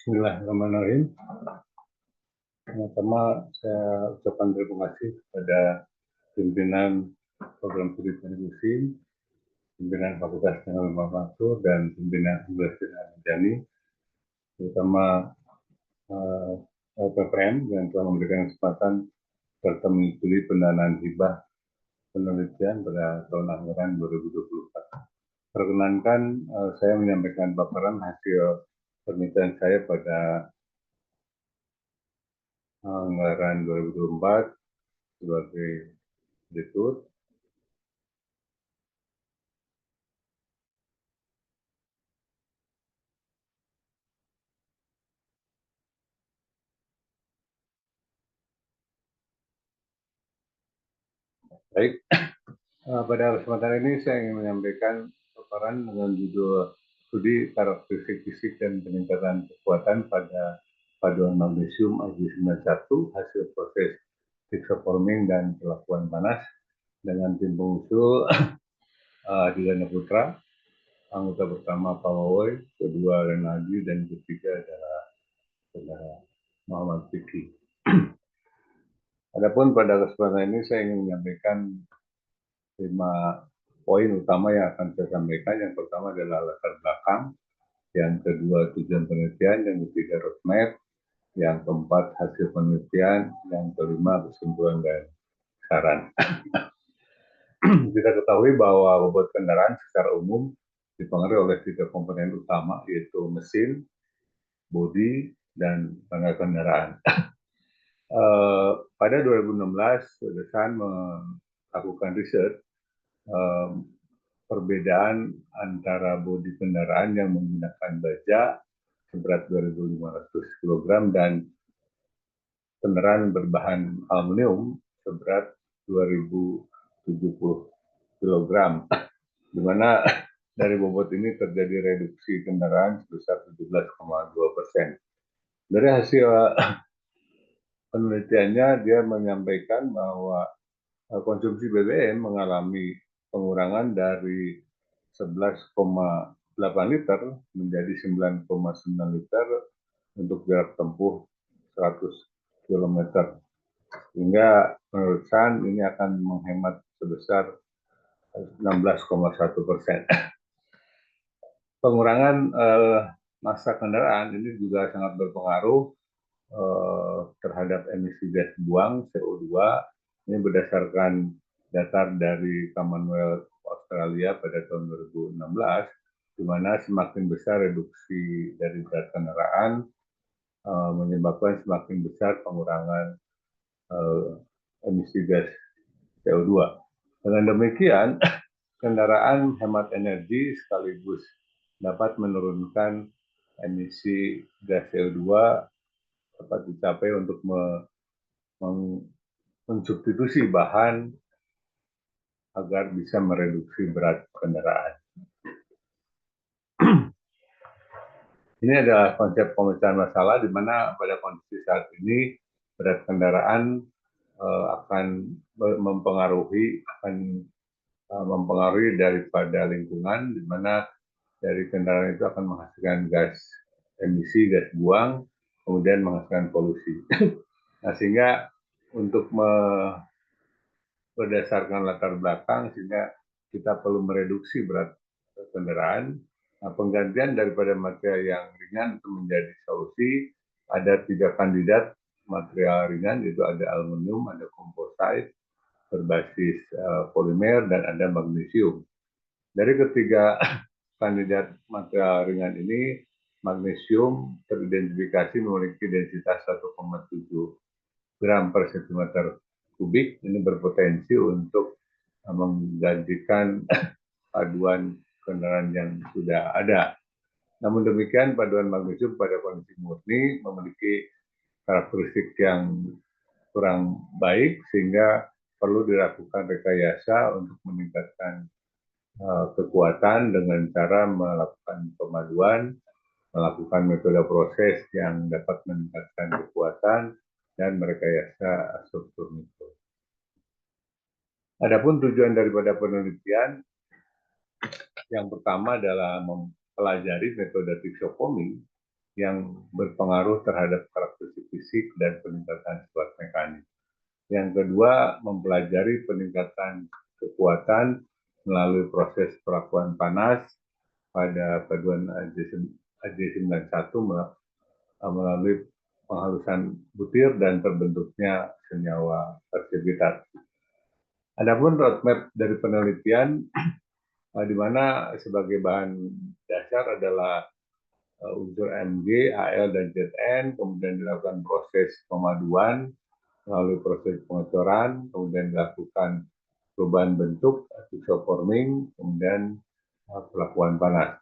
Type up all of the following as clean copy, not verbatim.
Bismillahirrahmanirrahim. Pertama, saya ucapkan terima kasih kepada pimpinan program studi televisi, pimpinan Fakultas Teknologi Manufaktur, dan pimpinan Universitas Jani, terutama LPPM yang telah memberikan kesempatan serta menyetujui pendanaan hibah penelitian pada tahun anggaran 2024. Perkenankan saya menyampaikan paparan hasil penelitian saya pada anggaran 2024 sebagai berikut. Baik, pada kesempatan ini saya ingin menyampaikan paparan dengan judul studi karakteristik fisik dan peningkatan kekuatan pada paduan magnesium Ag91 hasil proses hexoforming dan perlakuan panas dengan tim pengusul Didana Putra, anggota pertama Pak Wawoy, kedua Renaldi, dan ketiga adalah saudara Muhammad Fikri. Adapun pada kesempatan ini saya ingin menyampaikan 5 poin utama yang akan saya sampaikan. Yang pertama adalah latar belakang, yang kedua tujuan penelitian, yang ketiga roadmap, yang keempat hasil penelitian, yang kelima kesimpulan dan saran. Kita ketahui bahwa bobot kendaraan secara umum dipengaruhi oleh 3 komponen utama, yaitu mesin, bodi, dan tenaga kendaraan. Pada 2016, Desan melakukan riset perbedaan antara bodi kendaraan yang menggunakan baja seberat 2.500 kg dan kendaraan berbahan aluminium seberat 2.070 kg, di mana dari bobot ini terjadi reduksi kendaraan sebesar 17,2%. Dari hasil penelitiannya, dia menyampaikan bahwa konsumsi BBM mengalami pengurangan dari 11,8 liter menjadi 9,9 liter untuk jarak tempuh 100 km. Sehingga menurut San ini akan menghemat sebesar 16,1%. Pengurangan massa kendaraan ini juga sangat berpengaruh terhadap emisi gas buang CO2. Ini berdasarkan data dari Commonwealth Australia pada tahun 2016, di mana semakin besar reduksi dari berat kendaraan menyebabkan semakin besar pengurangan emisi gas CO2. Dengan demikian, kendaraan hemat energi sekaligus dapat menurunkan emisi gas CO2 dapat dicapai untuk mensubstitusi bahan agar bisa mereduksi berat kendaraan. Ini adalah konsep pemecahan masalah di mana pada kondisi saat ini berat kendaraan akan mempengaruhi daripada lingkungan, di mana dari kendaraan itu akan menghasilkan emisi gas buang, kemudian menghasilkan polusi. Nah, sehingga untuk berdasarkan latar belakang, sehingga kita perlu mereduksi berat kendaraan. Nah, penggantian daripada material yang ringan itu menjadi solusi. Ada 3 kandidat material ringan, yaitu ada aluminium, ada komposit berbasis polimer, dan ada magnesium. Dari ketiga kandidat material ringan ini, magnesium teridentifikasi memiliki densitas 1,7 gram per cm kubik. Ini berpotensi untuk menggantikan paduan kendaraan yang sudah ada. Namun demikian, paduan magnesium pada kondisi murni memiliki karakteristik yang kurang baik, sehingga perlu dilakukan rekayasa untuk meningkatkan kekuatan dengan cara melakukan pemaduan, melakukan metode proses yang dapat meningkatkan kekuatan, dan merekayasa struktur mikro. Adapun tujuan daripada penelitian, yang pertama adalah mempelajari metode hexoforming yang berpengaruh terhadap karakteristik fisik dan peningkatan sifat mekanik. Yang kedua, mempelajari peningkatan kekuatan melalui proses perakuan panas pada paduan AJ91 melalui penghalusan butir dan terbentuknya senyawa persivitat. Adapun roadmap dari penelitian di mana sebagai bahan dasar adalah unsur Mg, Al, dan Zn, kemudian dilakukan proses pemaduan melalui proses pengecoran, kemudian dilakukan perubahan bentuk, isoforming, kemudian pelakuan panas.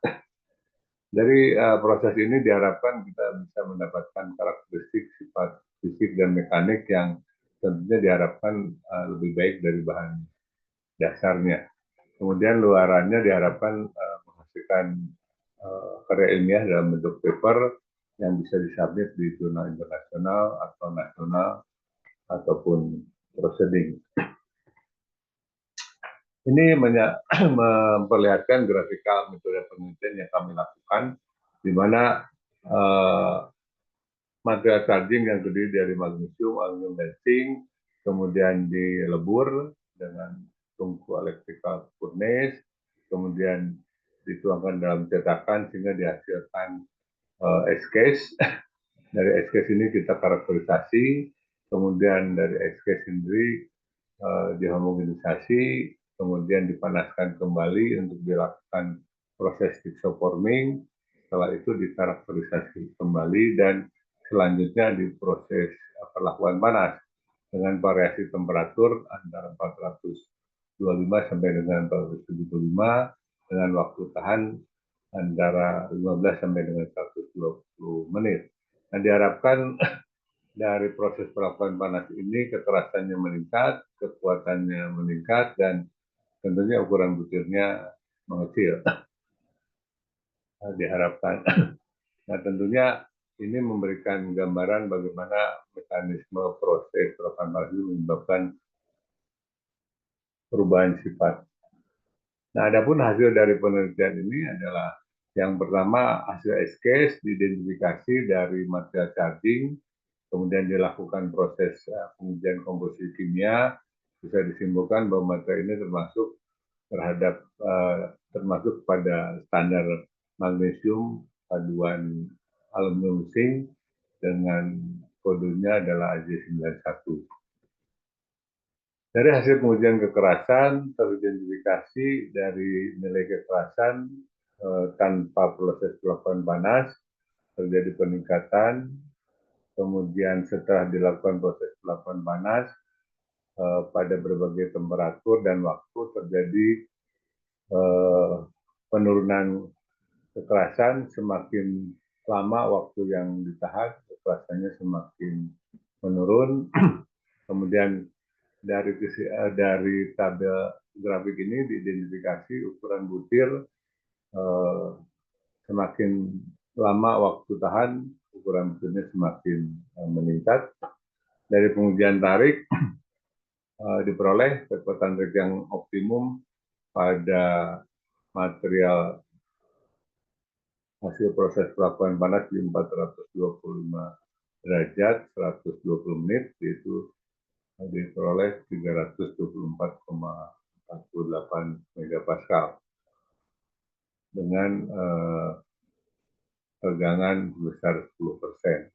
Dari proses ini diharapkan kita bisa mendapatkan karakteristik sifat fisik dan mekanik yang tentunya diharapkan lebih baik dari bahan dasarnya. Kemudian luarannya diharapkan menghasilkan karya ilmiah dalam bentuk paper yang bisa disubmit di jurnal internasional atau nasional ataupun proceeding. Ini memperlihatkan grafikal metode penelitian yang kami lakukan, di mana material charging yang terdiri dari magnesium, aluminium, dan zinc, kemudian dilebur dengan tungku electrical furnace, kemudian dituangkan dalam cetakan sehingga dihasilkan S-case. Dari S-case ini kita karakterisasi, kemudian dari S-case sendiri dihomogenisasi, kemudian dipanaskan kembali untuk dilakukan proses isoforming, setelah itu dikarakterisasi kembali dan selanjutnya diproses perlakuan panas dengan variasi temperatur antara 425 sampai dengan 475 dengan waktu tahan antara 15 sampai dengan 120 menit. Nah, diharapkan dari proses perlakuan panas ini kekerasannya meningkat, kekuatannya meningkat, dan tentunya ukuran butirnya mengecil. Diharapkan. Nah, tentunya ini memberikan gambaran bagaimana mekanisme proses perlakuan panas ini menyebabkan perubahan sifat. Nah, adapun hasil dari penelitian ini adalah yang pertama hasil S-case diidentifikasi dari material charging, kemudian dilakukan proses pengujian komposisi kimia, bisa disimpulkan bahwa materi ini termasuk pada standar magnesium paduan aluminium zinc dengan kodenya adalah AJ91. Dari hasil pengujian kekerasan teridentifikasi dari nilai kekerasan tanpa proses pelakuan panas terjadi peningkatan. Kemudian setelah dilakukan proses pelakuan panas pada berbagai temperatur dan waktu terjadi penurunan kekerasan. Semakin lama waktu yang ditahan, kekerasannya semakin menurun. Kemudian dari tabel grafik ini diidentifikasi ukuran butir semakin lama waktu tahan, ukuran butirnya semakin meningkat. Dari pengujian tarik diperoleh kekuatan tarik yang optimum pada material hasil proses pelakuan panas di 425 derajat 120 menit, yaitu diperoleh 324,48 megapascal dengan tegangan sebesar 10%.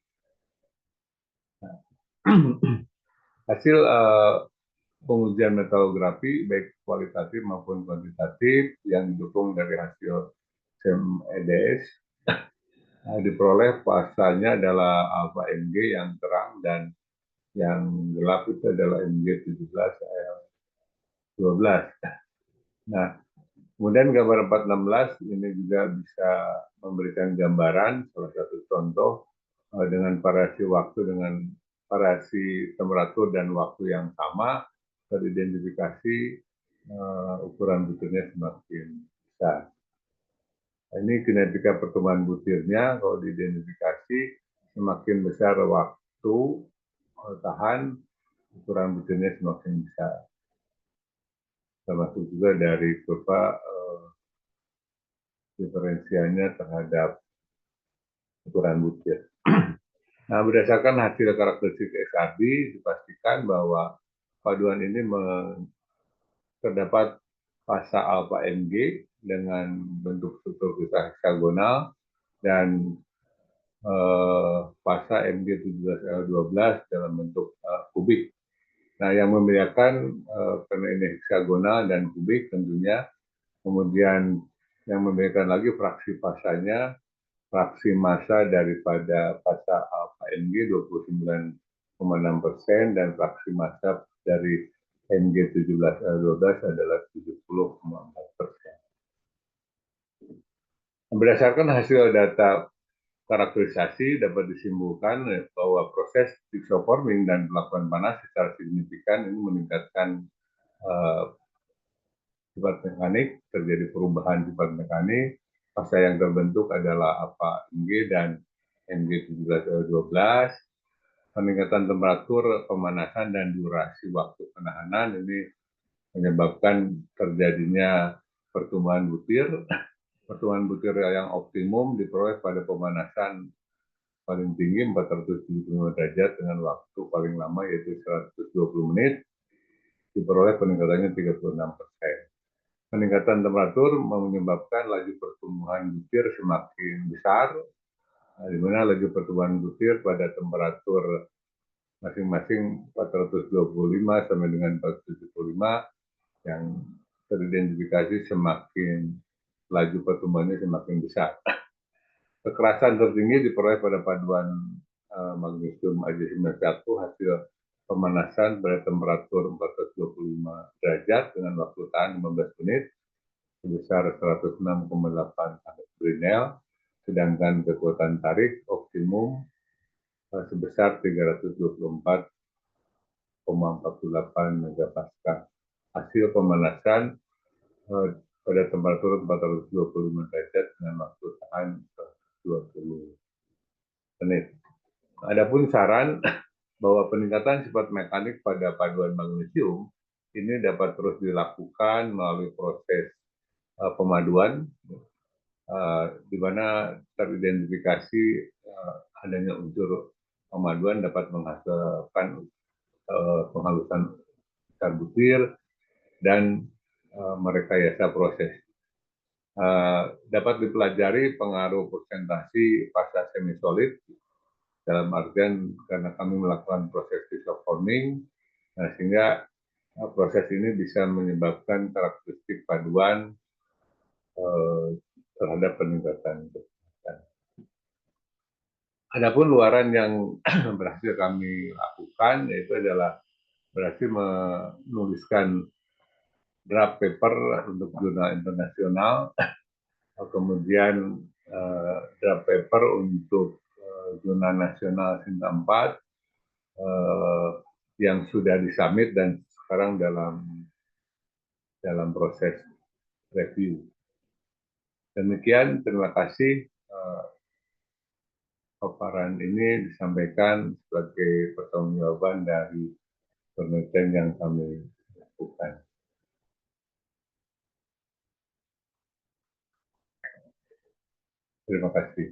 Hasil pengujian metalografi baik kualitatif maupun kuantitatif yang didukung dari hasil SEM-EDS diperoleh pasalnya adalah alfa Mg yang terang dan yang gelap itu adalah Mg17L12. Nah, kemudian gambar 416 ini juga bisa memberikan gambaran salah satu contoh dengan variasi waktu dengan variasi temperatur dan waktu yang sama teridentifikasi ukuran butirnya semakin besar. Ini kinetika pertumbuhan butirnya kalau diidentifikasi semakin besar waktu tahan, ukuran butirnya semakin besar. Termasuk juga dari kurva diferensialnya terhadap ukuran butir. Nah, berdasarkan hasil karakteristik XRD, dipastikan bahwa paduan ini terdapat fasa alfa Mg dengan bentuk struktur kristal heksagonal dan fasa Mg17L12 dalam bentuk kubik. Nah, yang membedakan karena ini heksagonal dan kubik tentunya, kemudian yang membedakan lagi fraksi fasanya, fraksi massa daripada fasa alfa Mg 29,6% dan fraksi massa dari Mg17L12 adalah 70,4%. Berdasarkan hasil data karakterisasi dapat disimpulkan bahwa proses pixoforming dan pelakuan panas secara signifikan ini meningkatkan sifat mekanik, terjadi perubahan sifat mekanik. Fasa yang terbentuk adalah apa Mg dan Mg17L12. Peningkatan temperatur, pemanasan, dan durasi waktu penahanan ini menyebabkan terjadinya pertumbuhan butir. Pertumbuhan butir yang optimum diperoleh pada pemanasan paling tinggi 475 derajat dengan waktu paling lama yaitu 120 menit, diperoleh peningkatannya 36%. Peningkatan temperatur menyebabkan laju pertumbuhan butir semakin besar, di mana laju pertumbuhan butir pada temperatur masing-masing 425 sampai dengan 475 yang teridentifikasi semakin laju pertumbuhannya semakin besar. Kekerasan tertinggi diperoleh pada paduan magnesium Ag91 hasil pemanasan pada temperatur 425 derajat dengan waktu tahan 15 menit sebesar 106,8 Brinel, sedangkan kekuatan tarik optimum sebesar 324,48 megapascal. Hasil pemanasan pada temperatur 425 derajat dengan waktu tahan 20 menit. Adapun saran bahwa peningkatan sifat mekanik pada paduan magnesium ini dapat terus dilakukan melalui proses pemaduan, di mana teridentifikasi adanya unsur pemaduan dapat menghasilkan penghalusan butir dan merekayasa proses. Dapat dipelajari pengaruh persentasi fasa semisolid dalam artian karena kami melakukan proses pixoforming, sehingga proses ini bisa menyebabkan karakteristik paduan terhadap peningkatan kesehatan. Adapun luaran yang berhasil kami lakukan yaitu adalah berhasil menuliskan draft paper untuk jurnal internasional, kemudian draft paper untuk jurnal nasional Sinta 4 yang sudah disubmit dan sekarang dalam proses review. Demikian, terima kasih. Paparan ini disampaikan sebagai pertanggungjawaban dari penelitian yang kami lakukan. Terima kasih.